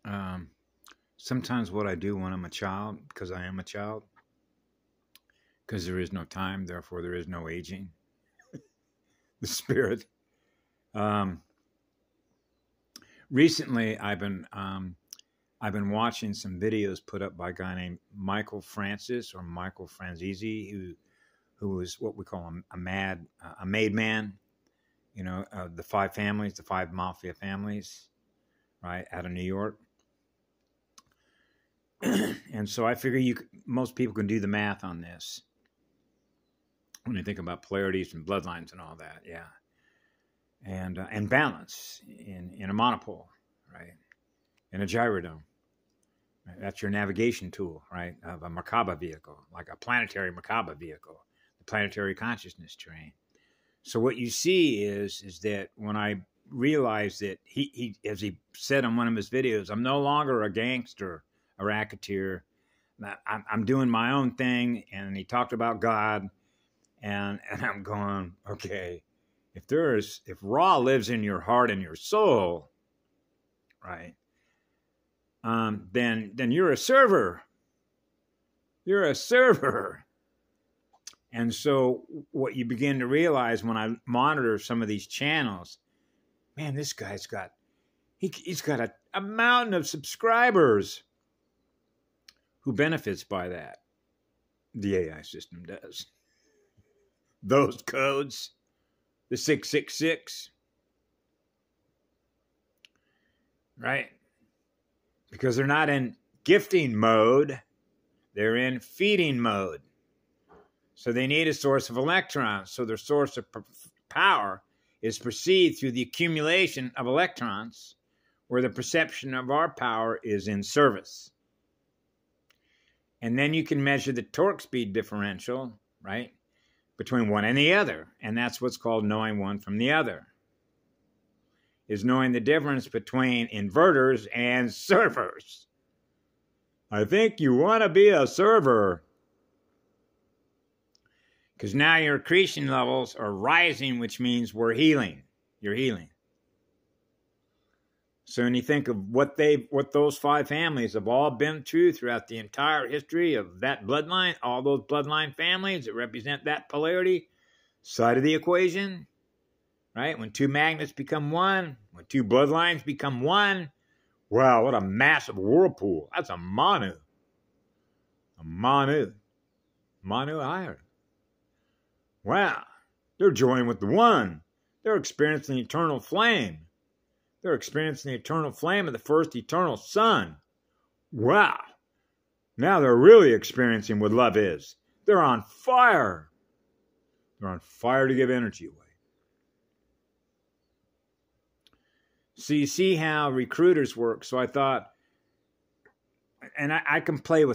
Um, Sometimes what I do when I'm a child, because I am a child, because there is no time, therefore there is no aging. The spirit. Um, Recently, I've been watching some videos put up by a guy named Michael Francis or Michael Franzese, who is what we call a made man. You know, the five families, the five mafia families, right, out of New York. And so I figure most people can do the math on this when they think about polarities and bloodlines and all that, yeah, and balance in a monopole, right, in a gyrodome. Right? That's your navigation tool, right, of a Merkaba vehicle, like a planetary Merkaba vehicle, the planetary consciousness train. So what you see is that when I realized that he, as he said on one of his videos, I'm no longer a gangster, a racketeer. I'm doing my own thing. And he talked about God, and I'm going, okay, if Ra lives in your heart and your soul, right, then you're a server. You're a server. And so what you begin to realize when I monitor some of these channels, man, this guy's got, he's got a mountain of subscribers. Who benefits by that? The AI system does. Those codes, the 666, right? Because they're not in gifting mode, they're in feeding mode. So they need a source of electrons. So their source of power is perceived through the accumulation of electrons, where the perception of our power is in service. And then you can measure the torque speed differential, right, between one and the other. And that's what's called knowing one from the other, is knowing the difference between inverters and servers. I think you want to be a server, because now your accretion levels are rising, which means we're healing. You're healing. So when you think of what those five families have all been through throughout the entire history of that bloodline, all those bloodline families that represent that polarity side of the equation, right? When two magnets become one, when two bloodlines become one, wow, what a massive whirlpool. That's a Manu. A Manu. Manu iron. Wow, they're joining with the one. They're experiencing eternal flame. They're experiencing the eternal flame of the first eternal sun. Wow. Now they're really experiencing what love is. They're on fire. They're on fire to give energy away. So you see how recruiters work. So I thought, and I can play with